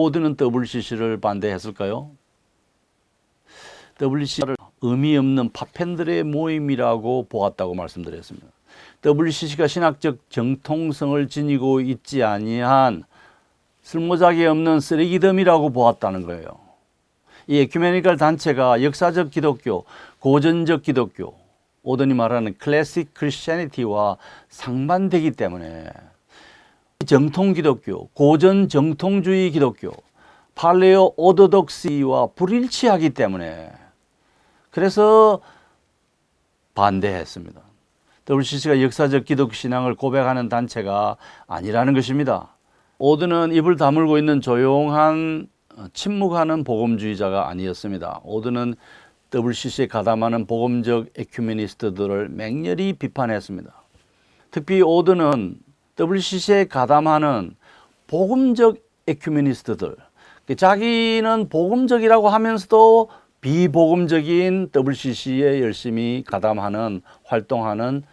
오드는 WCC를 반대했을까요? WCC를 의미 없는 파팬들의 모임이라고 보았다고 말씀드렸습니다. WCC가 신학적 정통성을 지니고 있지 아니한 쓸모작이 없는 쓰레기더미라고 보았다는 거예요. 이 에큐메니컬 단체가 역사적 기독교, 고전적 기독교, 오든이 말하는 클래식 크리스티애니티와 상반되기 때문에 정통 기독교, 고전 정통주의 기독교, 팔레오 오토독시와 불일치하기 때문에 그래서 반대했습니다. WCC가 역사적 기독교 신앙을 고백하는 단체가 아니라는 것입니다. 오드는 입을 다물고 있는 조용한 침묵하는 복음주의자가 아니었습니다. 오드는 WCC에 가담하는 복음적 에큐메니스트들을 맹렬히 비판했습니다. 특히 오드는 WCC에 가담하는 복음적 에큐메니스트들, 자기는 복음적이라고 하면서도 비복음적인 WCC에 열심히 가담하는, 활동하는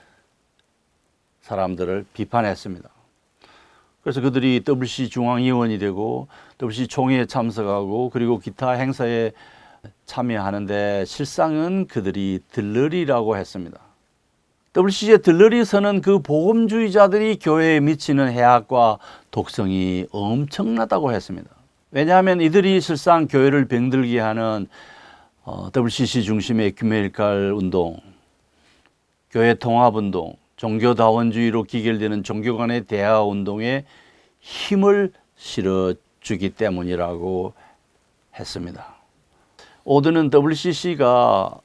사람들을 비판했습니다. 그래서 그들이 WCC 중앙위원이 되고 WCC 총회에 참석하고 그리고 기타 행사에 참여하는데 실상은 그들이 들러리라고 했습니다. WCC의 들러리 서는 그 복음주의자들이 교회에 미치는 해악과 독성이 엄청나다고 했습니다. 왜냐하면 이들이 실상 교회를 병들게 하는 WCC 중심의 에큐메니컬 운동, 교회 통합운동, 종교다원주의로 기결되는 종교 간의 대화 운동에 힘을 실어주기 때문이라고 했습니다. 오드는 WCC가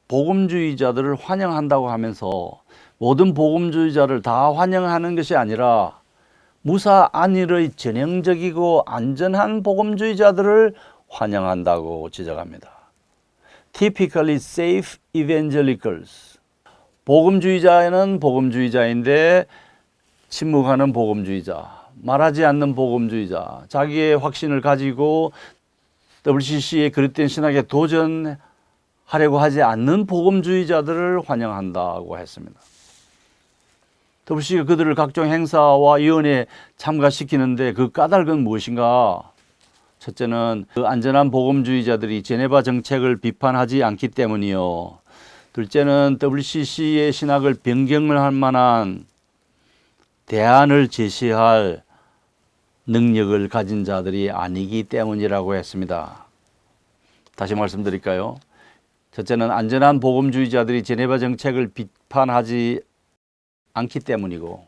복음주의자들을 환영한다고 하면서 모든 복음주의자를 다 환영하는 것이 아니라 무사 안일의 전형적이고 안전한 복음주의자들을 환영한다고 지적합니다. Typically safe evangelicals. 복음주의자는 복음주의자인데 침묵하는 복음주의자, 말하지 않는 복음주의자, 자기의 확신을 가지고 WCC의 그릇된 신학에 도전하려고 하지 않는 복음주의자들을 환영한다고 했습니다. WCC가 그들을 각종 행사와 위원회에 참가시키는데 그 까닭은 무엇인가? 첫째는 그 안전한 복음주의자들이 제네바 정책을 비판하지 않기 때문이요. 둘째는 WCC의 신학을 변경을 할 만한 대안을 제시할 능력을 가진 자들이 아니기 때문이라고 했습니다. 다시 말씀드릴까요? 첫째는 안전한 복음주의자들이 제네바 정책을 비판하지 않기 때문이고,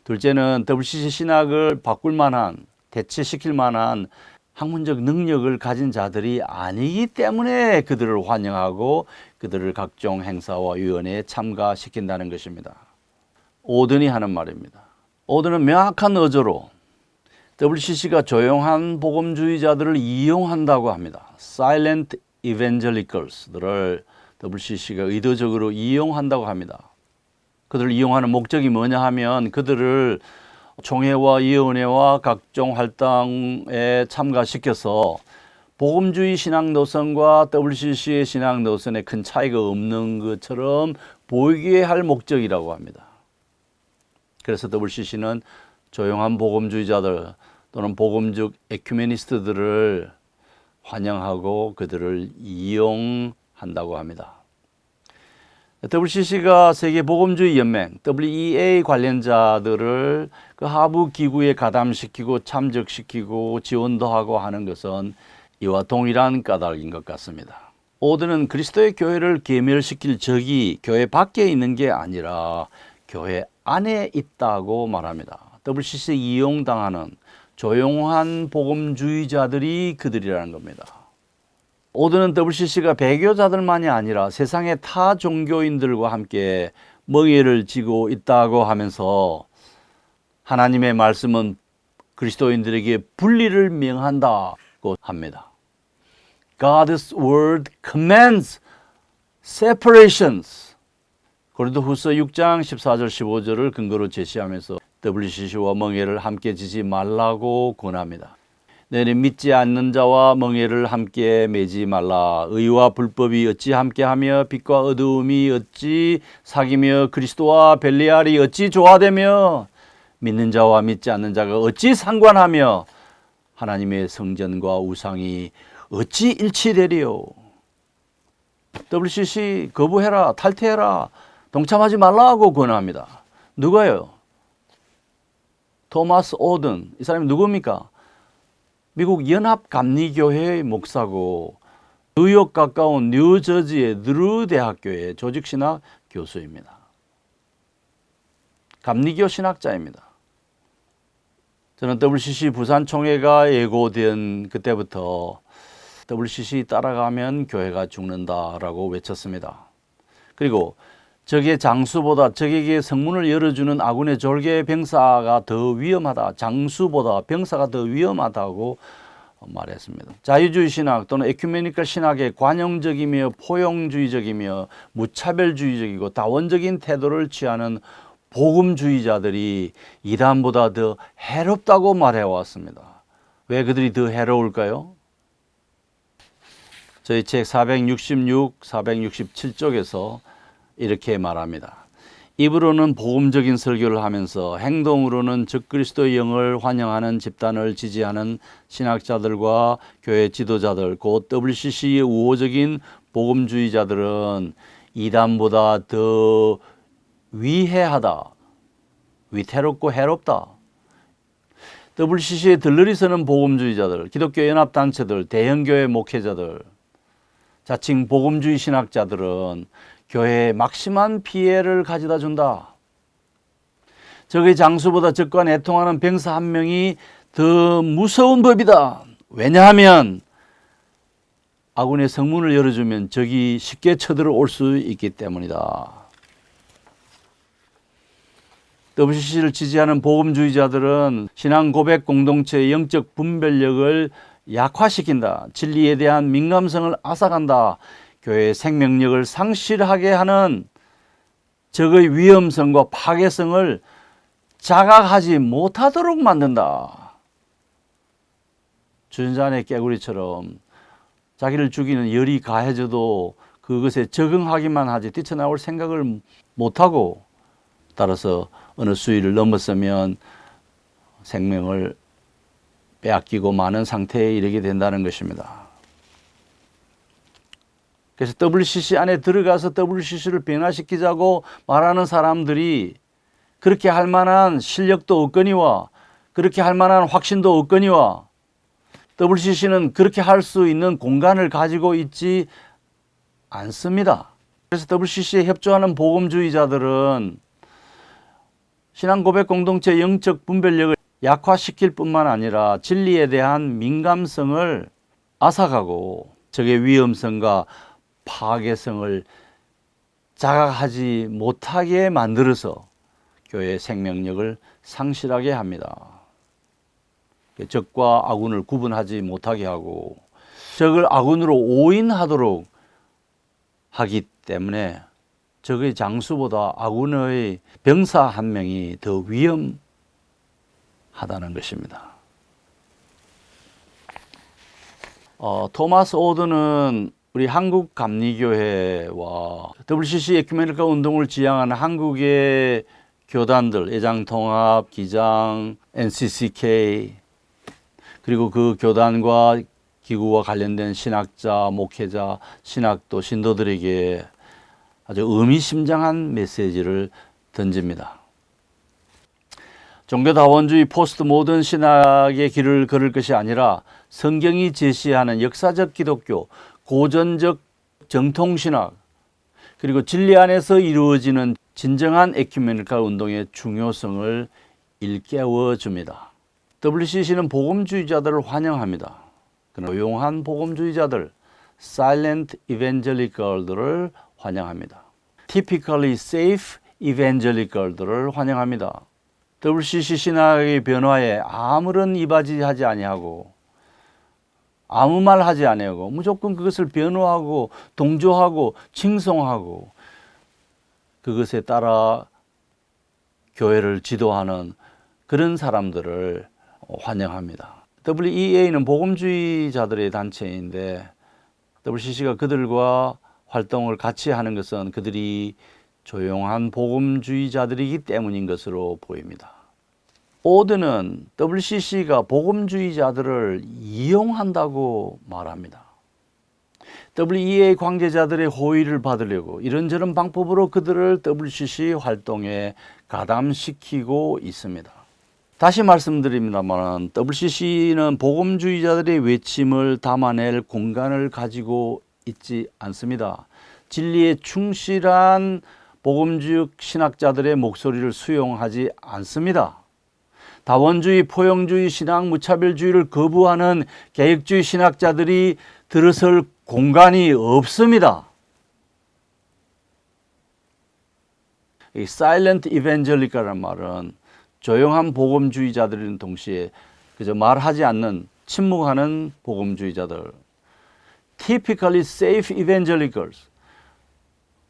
둘째는 WCC 신학을 바꿀 만한, 대체시킬 만한 학문적 능력을 가진 자들이 아니기 때문에 그들을 환영하고 그들을 각종 행사와 위원회에 참가시킨다는 것입니다. 오든이 하는 말입니다. 오든은 명확한 어조로 WCC가 조용한 복음주의자들을 이용한다고 합니다. Silent evangelicals들을 WCC가 의도적으로 이용한다고 합니다. 그들을 이용하는 목적이 뭐냐 하면 그들을 총회와 위원회와 각종 활동에 참가시켜서 복음주의 신앙 노선과 WCC의 신앙 노선에 큰 차이가 없는 것처럼 보이게 할 목적이라고 합니다. 그래서 WCC는 조용한 복음주의자들 또는 복음적 에큐메니스트들을 환영하고 그들을 이용한다고 합니다. WCC가 세계복음주의 연맹 WEA 관련자들을 그 하부 기구에 가담시키고 참석시키고 지원도 하고 하는 것은 이와 동일한 까닭인 것 같습니다. 오드는 그리스도의 교회를 계멸시킬 적이 교회 밖에 있는 게 아니라 교회 안에 있다고 말합니다. WCC에 이용당하는 조용한 복음주의자들이 그들이라는 겁니다. 오드는 WCC가 배교자들만이 아니라 세상의 타 종교인들과 함께 멍에를 쥐고 있다고 하면서 하나님의 말씀은 그리스도인들에게 분리를 명한다고 합니다. God's word commands separations. 고린도후서 6장 14절 15절을 근거로 제시하면서 WCC와 멍에를 함께 지지 말라고 권합니다. 너는 믿지 않는 자와 멍에를 함께 매지 말라. 의와 불법이 어찌 함께하며 빛과 어두움이 어찌 사귀며 그리스도와 벨리알이 어찌 조화되며 믿는 자와 믿지 않는 자가 어찌 상관하며 하나님의 성전과 우상이 어찌 일치되리요? WCC 거부해라, 탈퇴해라, 동참하지 말라고 권합니다. 누가요? 토마스 오든. 이 사람이 누굽니까? 미국 연합감리교회의 목사고 뉴욕 가까운 뉴저지의 드루 대학교의 조직신학 교수입니다. 감리교 신학자입니다. 저는 WCC 부산총회가 예고된 그때부터 WCC 따라가면 교회가 죽는다라고 외쳤습니다. 그리고 적의 장수보다 적에게 성문을 열어주는 아군의 졸개 병사가 더 위험하다. 장수보다 병사가 더 위험하다고 말했습니다. 자유주의 신학 또는 에큐메니컬 신학의 관용적이며 포용주의적이며 무차별주의적이고 다원적인 태도를 취하는 복음주의자들이 이단보다 더 해롭다고 말해왔습니다. 왜 그들이 더 해로울까요? 저희 책 466, 467쪽에서 이렇게 말합니다. 입으로는 복음적인 설교를 하면서 행동으로는 적그리스도의 영을 환영하는 집단을 지지하는 신학자들과 교회 지도자들, 곧 WCC의 우호적인 복음주의자들은 이단보다 더 위해하다, 위태롭고 해롭다. WCC에 들러리 서는 복음주의자들, 기독교 연합단체들, 대형교회 목회자들, 자칭 복음주의 신학자들은 교회에 막심한 피해를 가져다 준다. 적의 장수보다 적과 내통하는 병사 한 명이 더 무서운 법이다. 왜냐하면 아군의 성문을 열어주면 적이 쉽게 쳐들어올 수 있기 때문이다. WCC를 지지하는 복음주의자들은 신앙 고백 공동체의 영적 분별력을 약화시킨다. 진리에 대한 민감성을 앗아간다. 교회의 생명력을 상실하게 하는 적의 위험성과 파괴성을 자각하지 못하도록 만든다. 주전자의 깨구리처럼 자기를 죽이는 열이 가해져도 그것에 적응하기만 하지 뛰쳐나올 생각을 못하고, 따라서 어느 수위를 넘어서면 생명을 빼앗기고 마는 상태에 이르게 된다는 것입니다. 그래서 WCC 안에 들어가서 WCC를 변화시키자고 말하는 사람들이 그렇게 할 만한 실력도 없거니와 그렇게 할 만한 확신도 없거니와 WCC는 그렇게 할 수 있는 공간을 가지고 있지 않습니다. 그래서 WCC에 협조하는 복음주의자들은 신앙 고백 공동체 영적 분별력을 약화시킬 뿐만 아니라 진리에 대한 민감성을 앗아가고 적의 위험성과 파괴성을 자각하지 못하게 만들어서 교회의 생명력을 상실하게 합니다. 적과 아군을 구분하지 못하게 하고 적을 아군으로 오인하도록 하기 때문에 적의 장수보다 아군의 병사 한 명이 더 위험하다는 것입니다. 토마스 오든은 우리 한국 감리교회와 WCC 에큐메니컬 운동을 지향하는 한국의 교단들, 애장통합, 기장, NCCK, 그리고 그 교단과 기구와 관련된 신학자, 목회자, 신학도, 신도들에게 아주 의미심장한 메시지를 던집니다. 종교다원주의 포스트 모던 신학의 길을 걸을 것이 아니라 성경이 제시하는 역사적 기독교, 고전적 정통신학, 그리고 진리 안에서 이루어지는 진정한 에큐메니컬 운동의 중요성을 일깨워 줍니다. WCC는 복음주의자들을 환영합니다. 그러나 조용한 복음주의자들, silent evangelical들을 환영합니다. typically safe evangelical들을 환영합니다. WCC 신학의 변화에 아무런 이바지하지 아니하고 아무 말 하지 아니하고 무조건 그것을 변호하고 동조하고 칭송하고 그것에 따라 교회를 지도하는 그런 사람들을 환영합니다. WEA는 복음주의자들의 단체인데 WCC가 그들과 활동을 같이 하는 것은 그들이 조용한 복음주의자들이기 때문인 것으로 보입니다. 오드는 WCC가 복음주의자들을 이용한다고 말합니다. WEA 관계자들의 호의를 받으려고 이런저런 방법으로 그들을 WCC 활동에 가담시키고 있습니다. 다시 말씀드립니다만 WCC는 복음주의자들의 외침을 담아낼 공간을 가지고 있지 않습니다. 진리에 충실한 복음주의 신학자들의 목소리를 수용하지 않습니다. 다원주의, 포용주의, 신앙 무차별주의를 거부하는 개혁주의 신학자들이 들어설 공간이 없습니다. 이 사일런트 이벤젤리카라는 말은 조용한 복음주의자들인 동시에 그저 말하지 않는 침묵하는 복음주의자들. Typically safe evangelicals.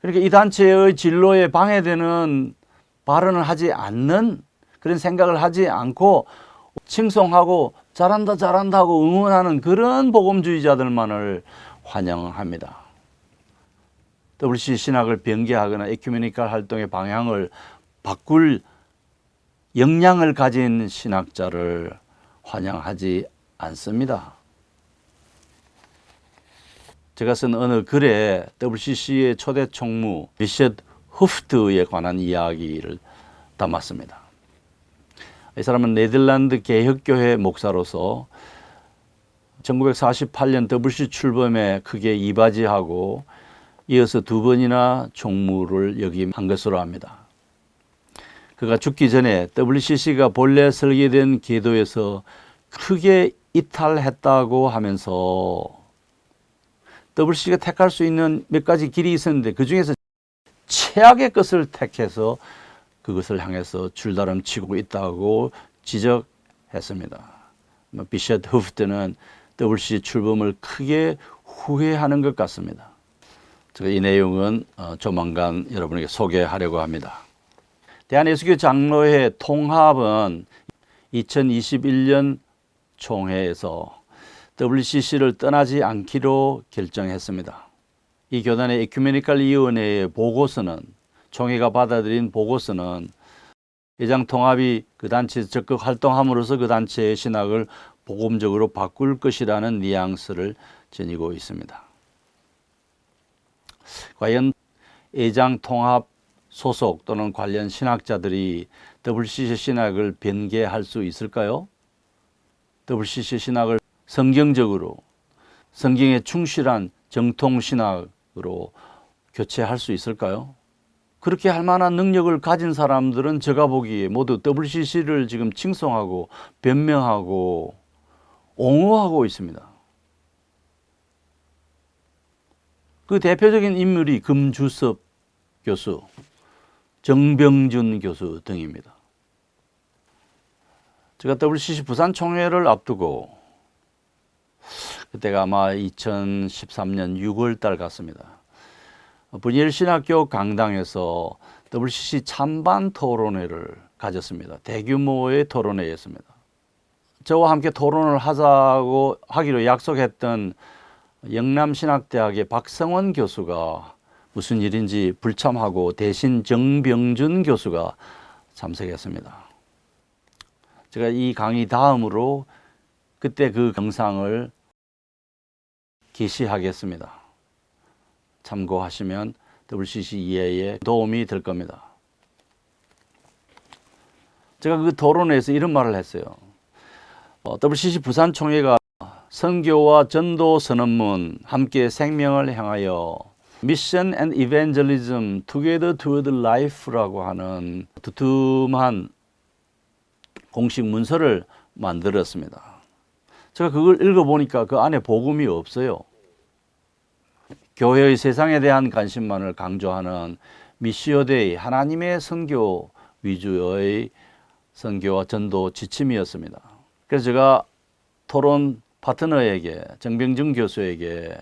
그러니까 이 단체의 진로에 방해되는 발언을 하지 않는 그런 생각을 하지 않고 칭송하고 잘한다 잘한다 하고 응원하는 그런 복음주의자들만을 환영합니다. WCC 신학을 변개하거나 에큐메니컬 활동의 방향을 바꿀 역량을 가진 신학자를 환영하지 않습니다. 제가 쓴 어느 글에 WCC의 초대 총무 비셋 후프트에 관한 이야기를 담았습니다. 이 사람은 네덜란드 개혁교회 목사로서 1948년 WCC 출범에 크게 이바지하고 이어서 2번이나 총무를 역임한 것으로 합니다. 그가 죽기 전에 WCC가 본래 설계된 계도에서 크게 이탈했다고 하면서 WCC가 택할 수 있는 몇 가지 길이 있었는데 그 중에서 최악의 것을 택해서 그것을 향해서 줄다름치고 있다고 지적했습니다. 비셋 후프트는 WCC 출범을 크게 후회하는 것 같습니다. 제가 이 내용은 조만간 여러분에게 소개하려고 합니다. 대한예수교 장로회 통합은 2021년 총회에서 WCC를 떠나지 않기로 결정했습니다. 이 교단의 에큐메니컬 위원회의 보고서는 총회가 받아들인 보고서는 회장 통합이 그 단체에서 적극 활동함으로써 그 단체의 신학을 복음적으로 바꿀 것이라는 뉘앙스를 지니고 있습니다. 과연 회장 통합 소속 또는 관련 신학자들이 WCC 신학을 변개할 수 있을까요? WCC 신학을 성경적으로 성경에 충실한 정통 신학으로 교체할 수 있을까요? 그렇게 할 만한 능력을 가진 사람들은 제가 보기에 모두 WCC를 지금 칭송하고 변명하고 옹호하고 있습니다. 그 대표적인 인물이 금주섭 교수, 정병준 교수 등입니다. 제가 WCC 부산 총회를 앞두고 그때가 아마 2013년 6월 달 같습니다. 분일신학교 강당에서 WCC 찬반 토론회를 가졌습니다. 대규모의 토론회였습니다. 저와 함께 토론을 하기로 약속했던 영남신학대학의 박성원 교수가 무슨 일인지 불참하고 대신 정병준 교수가 참석했습니다. 제가 이 강의 다음으로 그때 그 영상을 게시하겠습니다. 참고하시면 WCC 이해에 도움이 될 겁니다. 제가 그 토론회에서 이런 말을 했어요. WCC 부산 총회가 선교와 전도 선언문 함께 생명을 향하여 Mission and Evangelism Together Toward Life라고 하는 두툼한 공식 문서를 만들었습니다. 제가 그걸 읽어보니까 그 안에 복음이 없어요. 교회의 세상에 대한 관심만을 강조하는 미시오 데이, 하나님의 선교 위주의 선교와 전도 지침이었습니다. 그래서 제가 토론 파트너에게, 정병준 교수에게,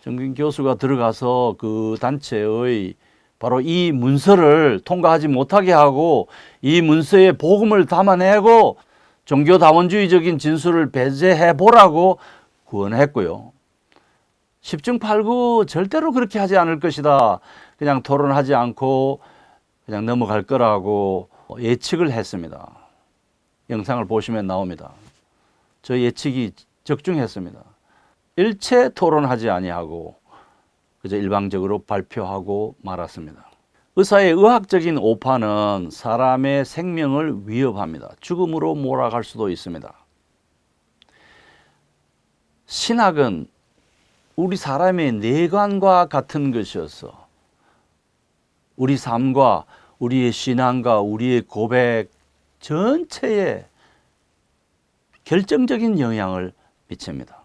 정병준 교수가 들어가서 그 단체의 바로 이 문서를 통과하지 못하게 하고 이 문서에 복음을 담아내고 종교다원주의적인 진술을 배제해 보라고 구원했고요. 10중 8구 절대로 그렇게 하지 않을 것이다. 그냥 토론하지 않고 그냥 넘어갈 거라고 예측을 했습니다. 영상을 보시면 나옵니다. 저 예측이 적중했습니다. 일체 토론하지 아니하고 그저 일방적으로 발표하고 말았습니다. 의사의 의학적인 오판은 사람의 생명을 위협합니다. 죽음으로 몰아갈 수도 있습니다. 신학은 우리 사람의 내관과 같은 것이어서 우리 삶과 우리의 신앙과 우리의 고백 전체에 결정적인 영향을 미칩니다.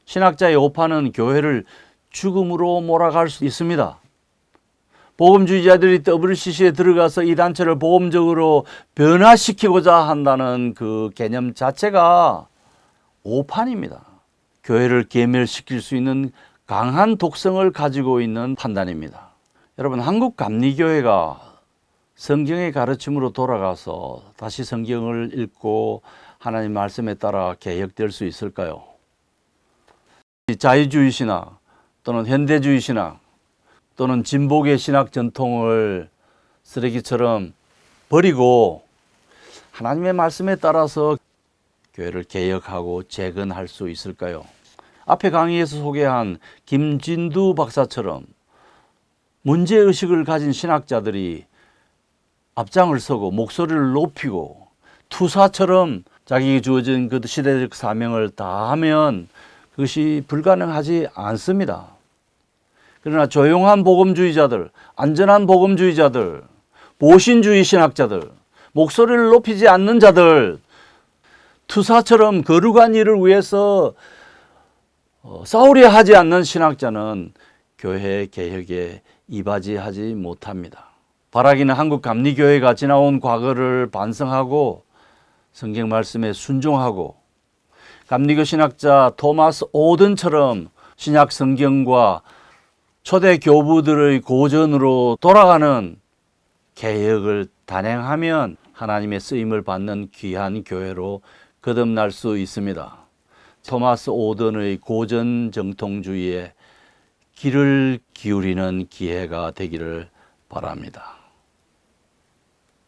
신학자의 오판은 교회를 죽음으로 몰아갈 수 있습니다. 복음주의자들이 WCC에 들어가서 이 단체를 복음적으로 변화시키고자 한다는 그 개념 자체가 오판입니다. 교회를 괴멸시킬 수 있는 강한 독성을 가지고 있는 판단입니다. 여러분, 한국 감리교회가 성경의 가르침으로 돌아가서 다시 성경을 읽고 하나님 말씀에 따라 개혁될 수 있을까요? 자유주의 신학 또는 현대주의 신학 또는 진보계 신학 전통을 쓰레기처럼 버리고 하나님의 말씀에 따라서 교회를 개혁하고 재건할 수 있을까요? 앞에 강의에서 소개한 김진두 박사처럼 문제의식을 가진 신학자들이 앞장을 서고 목소리를 높이고 투사처럼 자기에게 주어진 그 시대적 사명을 다하면 그것이 불가능하지 않습니다. 그러나 조용한 복음주의자들, 안전한 복음주의자들, 보신주의 신학자들, 목소리를 높이지 않는 자들, 투사처럼 거룩한 일을 위해서 싸우려 하지 않는 신학자는 교회 개혁에 이바지하지 못합니다. 바라기는 한국 감리교회가 지나온 과거를 반성하고 성경 말씀에 순종하고 감리교 신학자 토마스 오든처럼 신약 성경과 초대 교부들의 고전으로 돌아가는 개혁을 단행하면 하나님의 쓰임을 받는 귀한 교회로 거듭날 수 있습니다. 토마스 오든의 고전 정통주의에 귀를 기울이는 기회가 되기를 바랍니다.